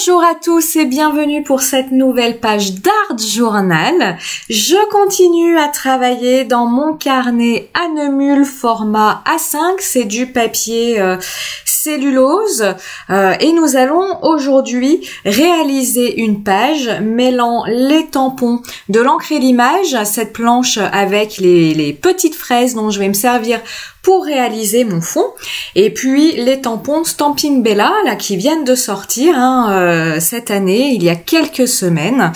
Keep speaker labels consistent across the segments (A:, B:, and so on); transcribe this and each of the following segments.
A: Bonjour à tous et bienvenue pour cette nouvelle page d'Art Journal. Je continue à travailler dans mon carnet Annemule format A5, c'est du papier cellulose et nous allons aujourd'hui réaliser une page mêlant les tampons de l'encre et l'image, cette planche avec les petites fraises dont je vais me servir pour réaliser mon fond, et puis les tampons Stampin' Bella là qui viennent de sortir cette année, il y a quelques semaines.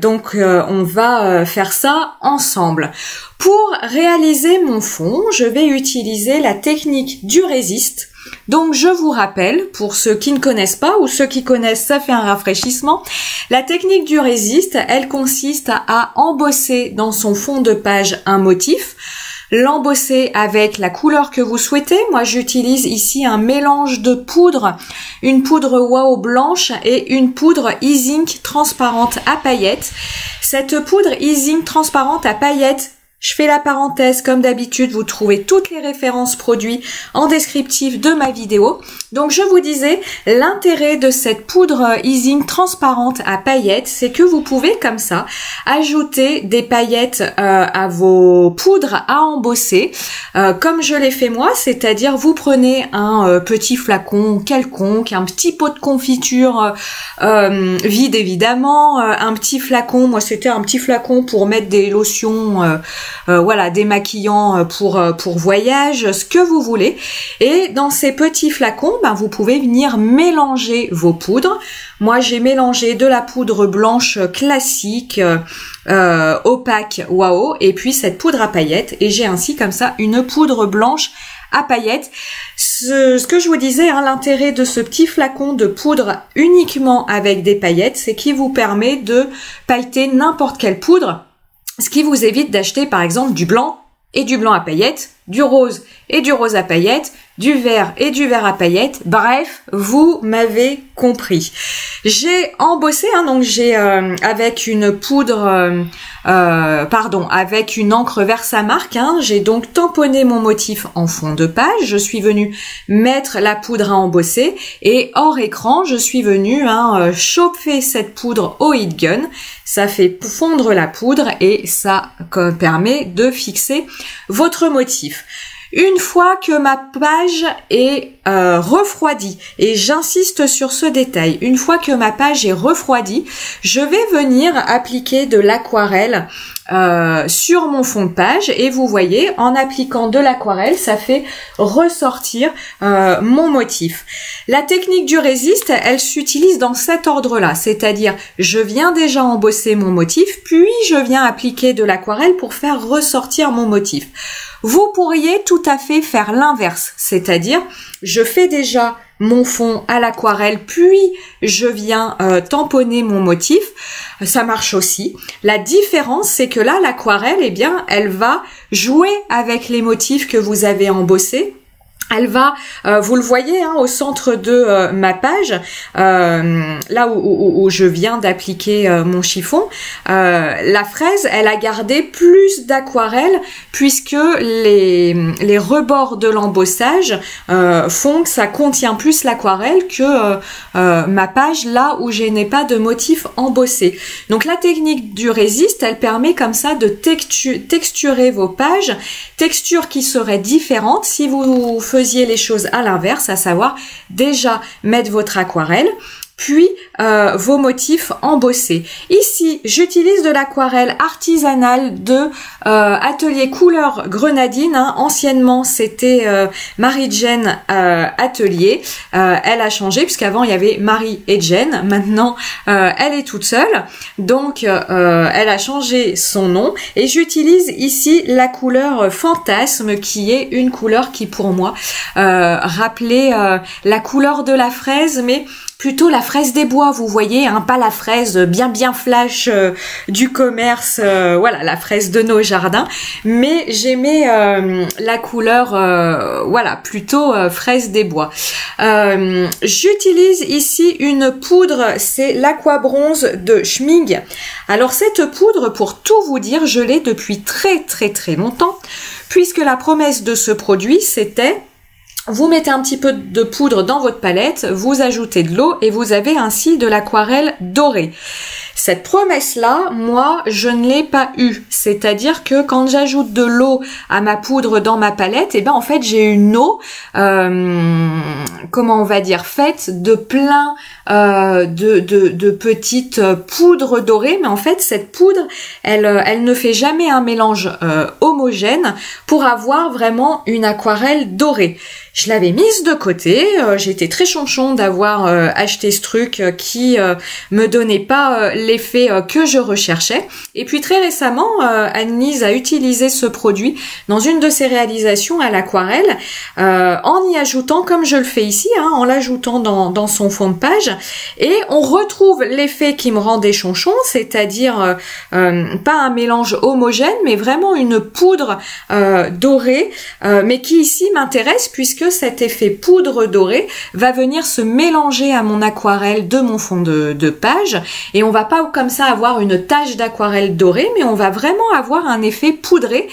A: Donc on va faire ça ensemble. Pour réaliser mon fond, je vais utiliser la technique du résiste. Donc je vous rappelle, pour ceux qui ne connaissent pas ou ceux qui connaissent, ça fait un rafraîchissement. La technique du résiste, elle consiste à embosser dans son fond de page un motif, l'embosser avec la couleur que vous souhaitez. Moi j'utilise ici un mélange de poudre, une poudre Wow blanche et une poudre E-Zinc transparente à paillettes. Cette poudre E-Zinc transparente à paillettes, je fais la parenthèse, comme d'habitude, vous trouvez toutes les références produits en descriptif de ma vidéo. Donc je vous disais, l'intérêt de cette poudre E-Zinc transparente à paillettes, c'est que vous pouvez comme ça ajouter des paillettes à vos poudres à embosser, comme je l'ai fait moi, c'est-à-dire vous prenez un petit flacon quelconque, un petit pot de confiture vide évidemment, un petit flacon, moi c'était un petit flacon pour mettre des lotions, voilà, démaquillant pour voyage, ce que vous voulez. Et dans ces petits flacons, vous pouvez venir mélanger vos poudres. Moi, j'ai mélangé de la poudre blanche classique, opaque, Wow, et puis cette poudre à paillettes. Et j'ai ainsi comme ça une poudre blanche à paillettes. Ce que je vous disais, l'intérêt de ce petit flacon de poudre uniquement avec des paillettes, c'est qu'il vous permet de pailleter n'importe quelle poudre. Ce qui vous évite d'acheter par exemple du blanc et du blanc à paillettes, du rose et du rose à paillettes, du vert et du vert à paillettes. Bref, vous m'avez compris. J'ai embossé, donc j'ai avec une poudre, avec une encre Versamark, j'ai donc tamponné mon motif en fond de page. Je suis venue mettre la poudre à embosser et hors écran, je suis venue chauffer cette poudre au heat gun. Ça fait fondre la poudre et ça permet de fixer votre motif. Une fois que ma page est refroidie, et j'insiste sur ce détail, une fois que ma page est refroidie, je vais venir appliquer de l'aquarelle sur mon fond de page, et vous voyez, en appliquant de l'aquarelle, ça fait ressortir mon motif. La technique du résiste, elle s'utilise dans cet ordre-là, c'est-à-dire je viens déjà embosser mon motif, puis je viens appliquer de l'aquarelle pour faire ressortir mon motif. Vous pourriez tout à fait faire l'inverse, c'est-à-dire je fais déjà mon fond à l'aquarelle, puis je viens tamponner mon motif. Ça marche aussi. La différence, c'est que là, l'aquarelle, elle va jouer avec les motifs que vous avez embossés. Elle va, vous le voyez, au centre de ma page, là où je viens d'appliquer mon chiffon, la fraise, elle a gardé plus d'aquarelle puisque les rebords de l'embossage font que ça contient plus l'aquarelle que ma page là où je n'ai pas de motif embossé. Donc la technique du résiste, elle permet comme ça de texturer vos pages, texture qui serait différente si vous faisiez les choses à l'inverse, à savoir déjà mettre votre aquarelle, puis vos motifs embossés. Ici, j'utilise de l'aquarelle artisanale de Atelier Couleur Grenadine. Anciennement, c'était Marie-Jane Atelier. Elle a changé puisqu'avant, il y avait Marie et Jane. Maintenant, elle est toute seule. Donc, elle a changé son nom. Et j'utilise ici la couleur Fantasme, qui est une couleur qui, pour moi, rappelait la couleur de la fraise, mais plutôt la fraise des bois, vous voyez, pas la fraise bien flash du commerce, voilà, la fraise de nos jardins, mais j'aimais la couleur, voilà, plutôt fraise des bois. J'utilise ici une poudre, c'est l'Aqua Bronze de Schming. Alors cette poudre, pour tout vous dire, je l'ai depuis très longtemps, puisque la promesse de ce produit, c'était Vous mettez un petit peu de poudre dans votre palette, vous ajoutez de l'eau et vous avez ainsi de l'aquarelle dorée. Cette promesse-là, moi, je ne l'ai pas eue. C'est-à-dire que quand j'ajoute de l'eau à ma poudre dans ma palette, et ben en fait j'ai une eau, comment on va dire, faite de plein de petites poudres dorées. Mais en fait cette poudre, elle ne fait jamais un mélange homogène pour avoir vraiment une aquarelle dorée. Je l'avais mise de côté, j'étais très chonchon d'avoir acheté ce truc qui me donnait pas l'effet que je recherchais. Et puis très récemment, Anne-Lise a utilisé ce produit dans une de ses réalisations à l'aquarelle, en y ajoutant, comme je le fais ici, en l'ajoutant dans son fond de page. Et on retrouve l'effet qui me rendait chonchon, c'est-à-dire pas un mélange homogène, mais vraiment une poudre dorée, mais qui ici m'intéresse puisque cet effet poudre dorée va venir se mélanger à mon aquarelle de mon fond de page, et on va pas comme ça avoir une tache d'aquarelle dorée, mais on va vraiment avoir un effet poudré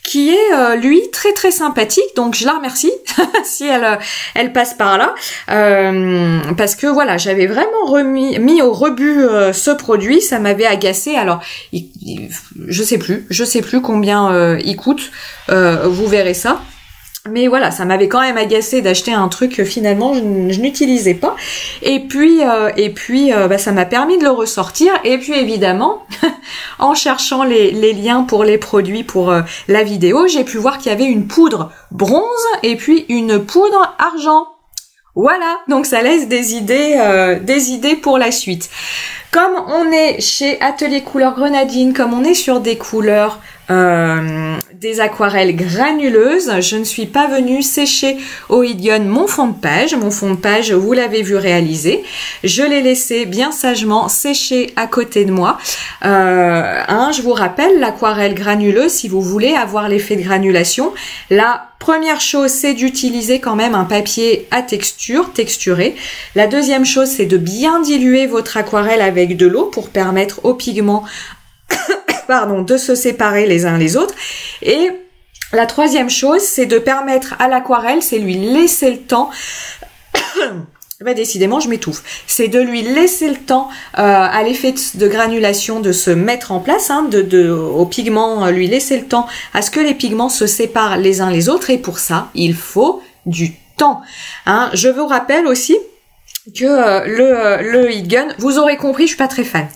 A: qui est lui très très sympathique. Donc je la remercie si elle passe par là, parce que voilà, j'avais vraiment mis au rebut ce produit, ça m'avait agacé. Alors je sais plus combien il coûte, vous verrez ça. Mais voilà, ça m'avait quand même agacé d'acheter un truc que finalement je n'utilisais pas. Et puis ça m'a permis de le ressortir. Et puis évidemment, en cherchant les liens pour les produits pour la vidéo, j'ai pu voir qu'il y avait une poudre bronze et puis une poudre argent. Voilà, donc ça laisse des idées pour la suite. Comme on est chez Atelier Couleurs Grenadine, comme on est sur des couleurs des aquarelles granuleuses, je ne suis pas venue sécher au heat gun mon fond de page. Mon fond de page, vous l'avez vu réaliser. Je l'ai laissé bien sagement sécher à côté de moi. Je vous rappelle, l'aquarelle granuleuse, si vous voulez avoir l'effet de granulation, la première chose, c'est d'utiliser quand même un papier à texture, texturé. La deuxième chose, c'est de bien diluer votre aquarelle avec de l'eau pour permettre aux pigments de se séparer les uns les autres. Et la troisième chose, c'est de permettre à l'aquarelle, c'est lui laisser le temps décidément je m'étouffe, c'est de lui laisser le temps à l'effet de granulation de se mettre en place, au pigment, lui laisser le temps à ce que les pigments se séparent les uns les autres, et pour ça il faut du temps. Je vous rappelle aussi que le heat gun, vous aurez compris, je suis pas très fan.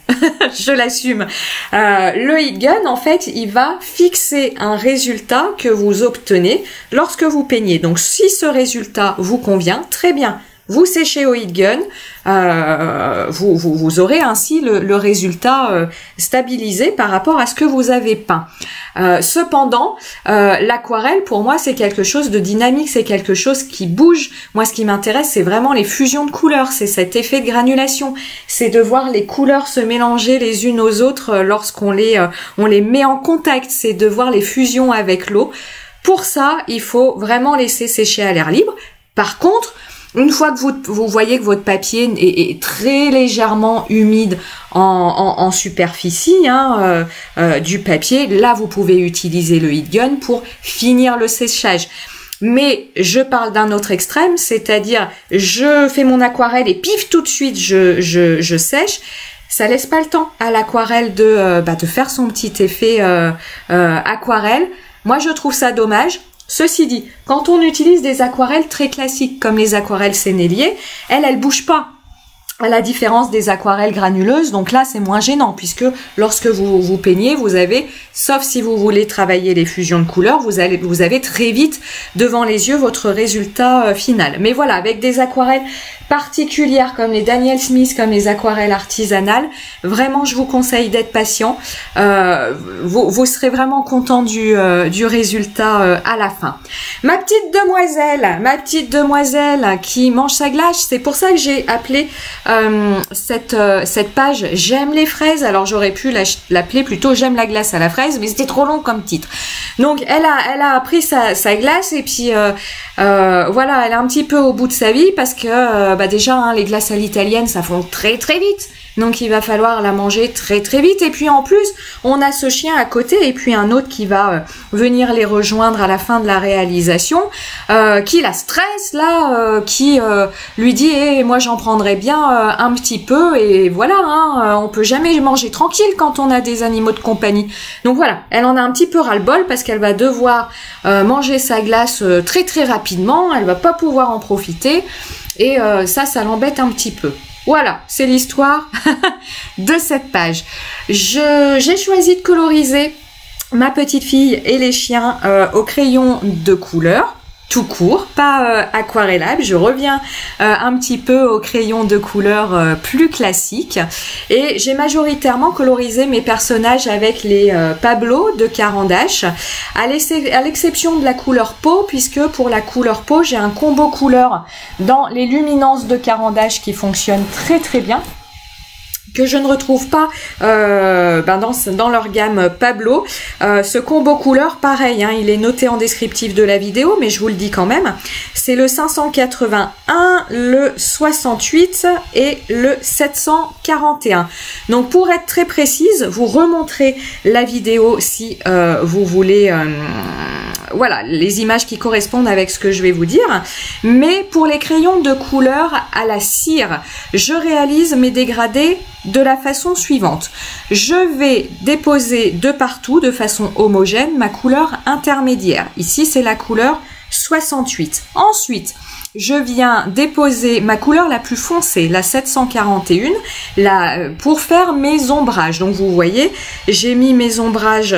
A: Je l'assume. Le heat gun, en fait, il va fixer un résultat que vous obtenez lorsque vous peignez. Donc, si ce résultat vous convient, très bien. Vous séchez au heat gun, vous aurez ainsi le résultat stabilisé par rapport à ce que vous avez peint. Cependant, l'aquarelle, pour moi, c'est quelque chose de dynamique, c'est quelque chose qui bouge. Moi, ce qui m'intéresse, c'est vraiment les fusions de couleurs, c'est cet effet de granulation, c'est de voir les couleurs se mélanger les unes aux autres lorsqu'on on les met en contact, c'est de voir les fusions avec l'eau. Pour ça, il faut vraiment laisser sécher à l'air libre. Par contre, une fois que vous voyez que votre papier est très légèrement humide en superficie du papier, là vous pouvez utiliser le heat gun pour finir le séchage. Mais je parle d'un autre extrême, c'est-à-dire je fais mon aquarelle et pif, tout de suite je sèche. Ça laisse pas le temps à l'aquarelle de faire son petit effet aquarelle. Moi je trouve ça dommage. Ceci dit, quand on utilise des aquarelles très classiques comme les aquarelles sénélier, elles bougent pas. À la différence des aquarelles granuleuses, donc là c'est moins gênant puisque lorsque vous peignez, vous avez, sauf si vous voulez travailler les fusions de couleurs, vous avez très vite devant les yeux votre résultat final. Mais voilà, avec des aquarelles particulières comme les Daniel Smith, comme les aquarelles artisanales, vraiment je vous conseille d'être patient. Vous serez vraiment content du résultat à la fin. Ma petite demoiselle qui mange sa glace, c'est pour ça que j'ai appelé cette page J'aime les fraises. Alors j'aurais pu l'appeler plutôt J'aime la glace à la fraise, mais c'était trop long comme titre. Donc elle a pris sa glace et puis voilà, elle est un petit peu au bout de sa vie parce que déjà les glaces à l'italienne ça fond très très vite. Donc il va falloir la manger très très vite. Et puis en plus, on a ce chien à côté et puis un autre qui va venir les rejoindre à la fin de la réalisation, qui la stresse là, qui lui dit moi j'en prendrais bien un petit peu, et voilà, hein, on peut jamais manger tranquille quand on a des animaux de compagnie. Donc voilà, elle en a un petit peu ras-le-bol parce qu'elle va devoir manger sa glace très très rapidement, elle va pas pouvoir en profiter, et ça l'embête un petit peu. Voilà, c'est l'histoire de cette page. J'ai choisi de coloriser ma petite fille et les chiens au crayon de couleur, tout court, pas aquarellable. Je reviens un petit peu au crayon de couleur plus classique, et j'ai majoritairement colorisé mes personnages avec les Pablo de Caran d'Ache, à l'exception de la couleur peau, puisque pour la couleur peau j'ai un combo couleur dans les luminances de Caran d'Ache qui fonctionne très très bien, que je ne retrouve pas dans leur gamme Pablo. Ce combo couleur, pareil, hein, il est noté en descriptif de la vidéo, mais je vous le dis quand même, c'est le 581, le 68 et le 741. Donc pour être très précise, vous remonterez la vidéo si vous voulez voilà, les images qui correspondent avec ce que je vais vous dire. Mais pour les crayons de couleur à la cire, je réalise mes dégradés de la façon suivante. Je vais déposer de partout, de façon homogène, ma couleur intermédiaire. Ici, c'est la couleur 68. Ensuite, je viens déposer ma couleur la plus foncée, la 741, pour faire mes ombrages. Donc vous voyez, j'ai mis mes ombrages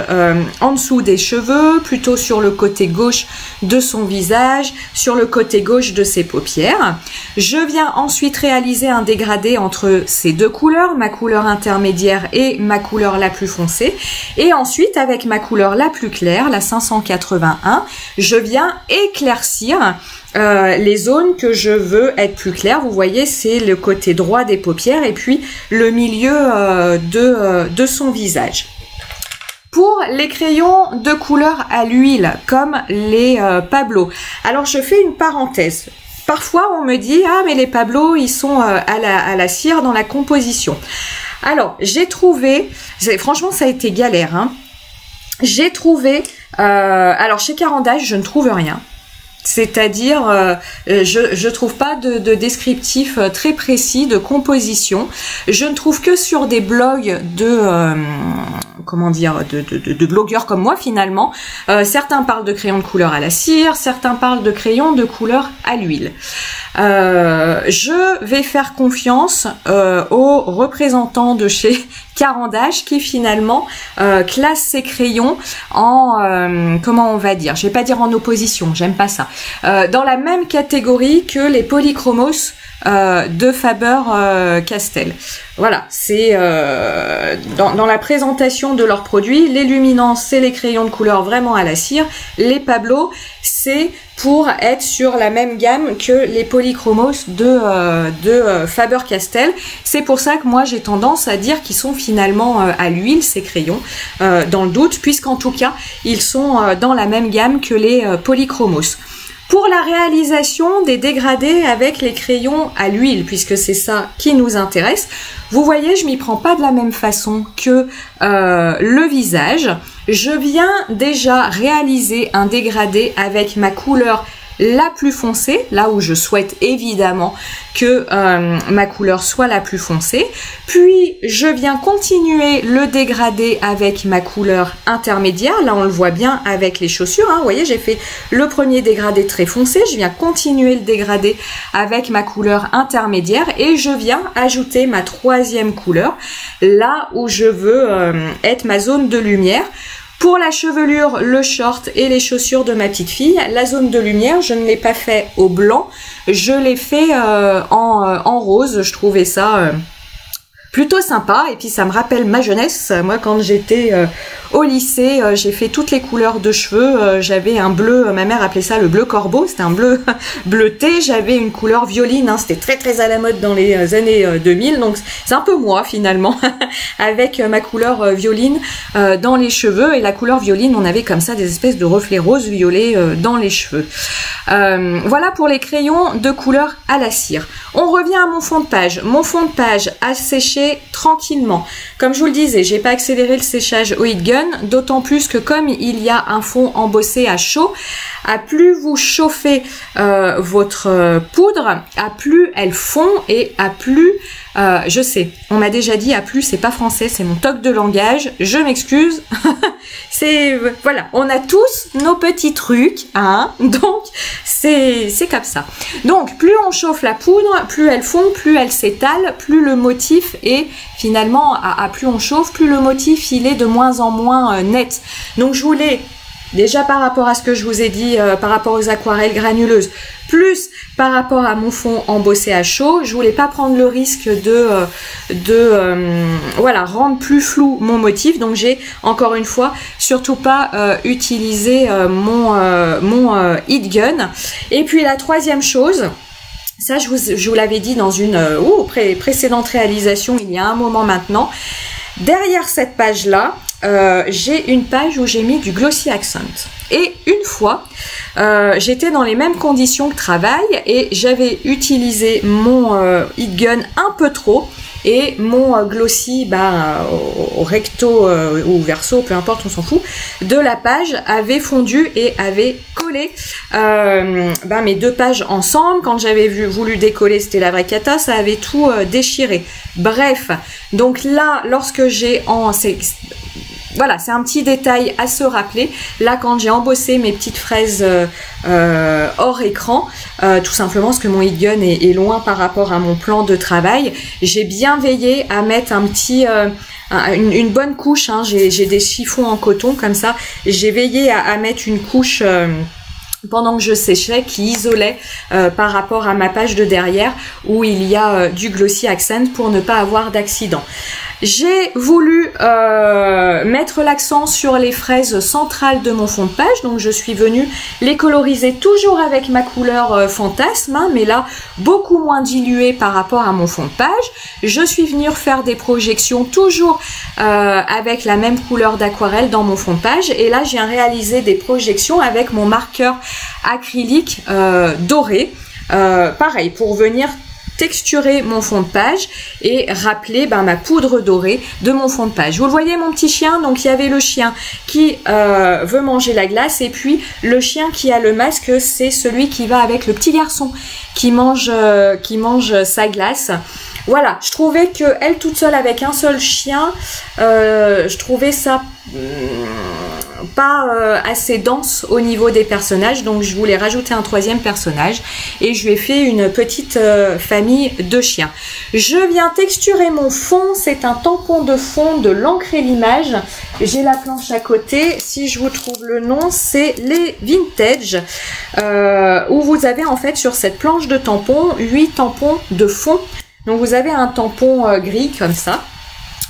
A: en dessous des cheveux, plutôt sur le côté gauche de son visage, sur le côté gauche de ses paupières. Je viens ensuite réaliser un dégradé entre ces deux couleurs, ma couleur intermédiaire et ma couleur la plus foncée. Et ensuite, avec ma couleur la plus claire, la 581, je viens éclaircir les zones que je veux être plus claires. Vous voyez, c'est le côté droit des paupières et puis le milieu de son visage. Pour les crayons de couleur à l'huile, comme les Pablo, alors je fais une parenthèse. Parfois on me dit, ah mais les Pablo ils sont à la cire dans la composition. Alors j'ai trouvé, franchement ça a été galère, hein. J'ai trouvé, alors chez Caran d'Ache je ne trouve rien. C'est-à-dire, je trouve pas de descriptif très précis de composition. Je ne trouve que sur des blogs de comment dire, de blogueurs comme moi finalement. Certains parlent de crayons de couleur à la cire, certains parlent de crayons de couleur à l'huile. Je vais faire confiance aux représentants de chez Caran d'Ache qui finalement classe ces crayons en comment on va dire, je vais pas dire en opposition, j'aime pas ça, dans la même catégorie que les polychromos de Faber-Castell. Voilà, c'est dans la présentation de leurs produits, les luminances c'est les crayons de couleur vraiment à la cire, les Pablo c'est pour être sur la même gamme que les polychromos de Faber-Castell. C'est pour ça que moi j'ai tendance à dire qu'ils sont finalement à l'huile ces crayons, dans le doute, puisqu'en tout cas ils sont dans la même gamme que les polychromos. Pour la réalisation des dégradés avec les crayons à l'huile, puisque c'est ça qui nous intéresse, vous voyez, je m'y prends pas de la même façon que le visage. Je viens déjà réaliser un dégradé avec ma couleur la plus foncée, là où je souhaite évidemment que ma couleur soit la plus foncée. Puis je viens continuer le dégradé avec ma couleur intermédiaire. Là on le voit bien avec les chaussures, hein. Vous voyez, j'ai fait le premier dégradé très foncé, je viens continuer le dégradé avec ma couleur intermédiaire et je viens ajouter ma troisième couleur là où je veux être ma zone de lumière. Pour la chevelure, le short et les chaussures de ma petite fille, la zone de lumière, je ne l'ai pas fait au blanc, je l'ai fait en rose. Je trouvais ça plutôt sympa et puis ça me rappelle ma jeunesse. Moi quand j'étais au lycée, j'ai fait toutes les couleurs de cheveux. J'avais un bleu, ma mère appelait ça le bleu corbeau, c'était un bleu bleuté. J'avais une couleur violine, hein, c'était très à la mode dans les années 2000, donc c'est un peu moi finalement avec ma couleur violine dans les cheveux. Et la couleur violine, on avait comme ça des espèces de reflets rose violet dans les cheveux. Voilà pour les crayons de couleur à la cire. On revient à mon fond de page. Mon fond de page a séché sécher tranquillement. Comme je vous le disais, j'ai pas accéléré le séchage au heat gun, d'autant plus que comme il y a un fond embossé à chaud, à plus vous chauffez votre poudre, à plus elle fond et à plus, je sais, on m'a déjà dit à plus, c'est pas français, c'est mon toc de langage, je m'excuse. C'est voilà, on a tous nos petits trucs, hein, donc c'est comme ça. Donc plus on chauffe la poudre, plus elle fond, plus elle s'étale, plus le motif est finalement, à plus on chauffe, plus le motif il est de moins en moins net. Donc je voulais déjà par rapport à ce que je vous ai dit, par rapport aux aquarelles granuleuses, plus par rapport à mon fond embossé à chaud, je voulais pas prendre le risque voilà, rendre plus flou mon motif. Donc j'ai encore une fois surtout pas utilisé mon heat gun. Et puis la troisième chose, ça je vous l'avais dit dans une précédente réalisation il y a un moment maintenant, derrière cette page là, j'ai une page où j'ai mis du glossy accent. Et une fois, j'étais dans les mêmes conditions que travail et j'avais utilisé mon heat gun un peu trop et mon glossy au recto ou verso, peu importe, on s'en fout, de la page avait fondu et avait collé mes deux pages ensemble. Quand j'avais voulu décoller, c'était la vraie cata, ça avait tout déchiré. Bref, donc là, lorsque j'ai voilà, c'est un petit détail à se rappeler. Là, quand j'ai embossé mes petites fraises hors écran, tout simplement parce que mon heat gun est loin par rapport à mon plan de travail, j'ai bien veillé à mettre un petit... une bonne couche, hein. J'ai des chiffons en coton comme ça. J'ai veillé à mettre une couche... pendant que je séchais, qui isolait par rapport à ma page de derrière où il y a du glossy accent pour ne pas avoir d'accident. J'ai voulu mettre l'accent sur les fraises centrales de mon fond de page, donc je suis venue les coloriser toujours avec ma couleur fantasme, hein, mais là beaucoup moins diluée par rapport à mon fond de page. Je suis venue faire des projections toujours avec la même couleur d'aquarelle dans mon fond de page, et là j'ai réalisé des projections avec mon marqueur acrylique doré, pareil pour venir texturer mon fond de page et rappeler ma poudre dorée de mon fond de page. Vous le voyez, mon petit chien, donc il y avait le chien qui veut manger la glace, et puis le chien qui a le masque, c'est celui qui va avec le petit garçon qui mange sa glace. Voilà, je trouvais que elle toute seule avec un seul chien, je trouvais ça pas assez dense au niveau des personnages, donc je voulais rajouter un troisième personnage et je lui ai fait une petite famille de chiens. Je viens texturer mon fond, c'est un tampon de fond de l'encre et l'image. J'ai la planche à côté, si je vous trouve le nom, c'est les Vintage, où vous avez en fait sur cette planche de tampons 8 tampons de fond. Donc vous avez un tampon gris comme ça,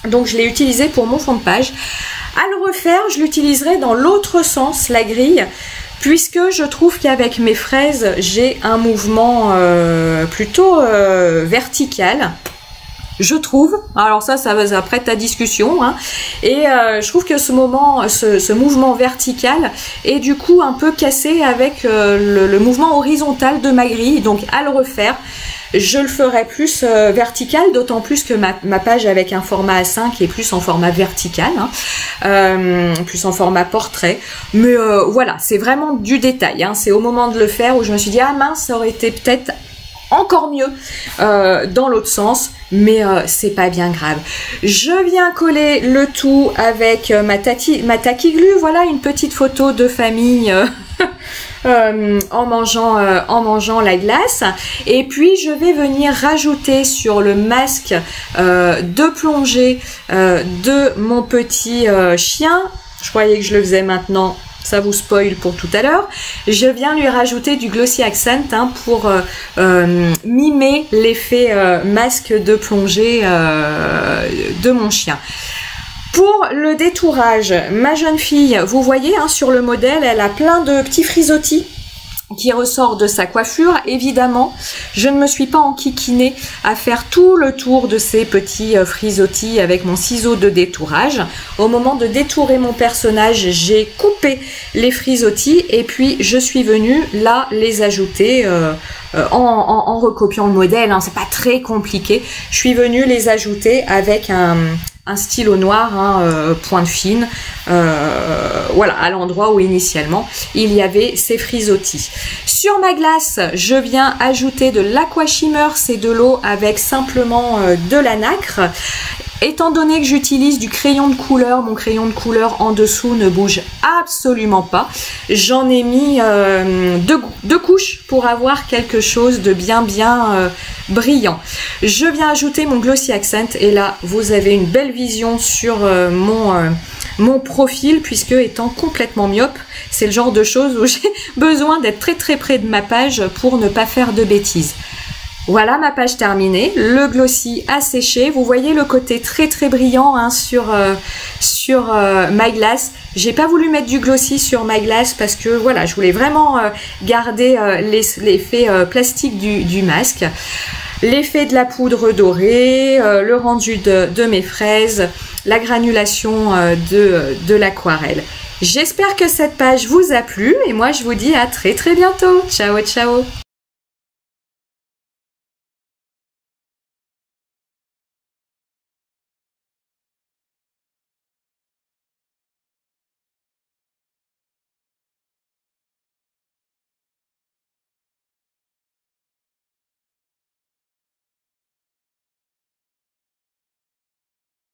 A: donc je l'ai utilisé pour mon fond de page. À le refaire, je l'utiliserai dans l'autre sens, la grille, puisque je trouve qu'avec mes fraises, j'ai un mouvement plutôt vertical. Je trouve, alors ça prête à discussion, hein. Et je trouve que ce mouvement vertical est du coup un peu cassé avec le mouvement horizontal de ma grille, donc à le refaire, je le ferai plus vertical, d'autant plus que ma page avec un format A5 est plus en format vertical, hein, plus en format portrait. Mais voilà, c'est vraiment du détail, hein. C'est au moment de le faire où je me suis dit, ah mince, ça aurait été peut-être encore mieux dans l'autre sens, mais c'est pas bien grave. Je viens coller le tout avec ma tacky glue. Voilà une petite photo de famille en mangeant la glace, et puis je vais venir rajouter sur le masque de plongée de mon petit chien. Je croyais que je le faisais maintenant, ça vous spoil pour tout à l'heure. Je viens lui rajouter du glossy accent, hein, pour mimer l'effet masque de plongée de mon chien. Pour le détourage, ma jeune fille, vous voyez, hein, sur le modèle, elle a plein de petits frisottis qui ressort de sa coiffure. Évidemment, je ne me suis pas enquiquinée à faire tout le tour de ces petits frisottis avec mon ciseau de détourage. Au moment de détourer mon personnage, j'ai coupé les frisottis et puis je suis venue là les ajouter en recopiant le modèle, hein, c'est pas très compliqué. Je suis venue les ajouter avec un stylo noir, pointe fine, voilà, à l'endroit où initialement il y avait ces frisottis. Sur ma glace, je viens ajouter de l'Aqua Shimmer, c'est de l'eau avec simplement de la nacre. Étant donné que j'utilise du crayon de couleur, mon crayon de couleur en dessous ne bouge absolument pas. J'en ai mis deux couches pour avoir quelque chose de bien brillant. Je viens ajouter mon Glossy Accent et là vous avez une belle vision sur mon profil, puisque étant complètement myope, c'est le genre de choses où j'ai besoin d'être très près de ma page pour ne pas faire de bêtises. Voilà ma page terminée, le glossy a séché, vous voyez le côté très brillant hein, sur My Glass. J'ai pas voulu mettre du glossy sur My Glass parce que voilà, je voulais vraiment garder l'effet plastique du masque, l'effet de la poudre dorée, le rendu de mes fraises, la granulation de l'aquarelle. J'espère que cette page vous a plu et moi je vous dis à très bientôt. Ciao ciao.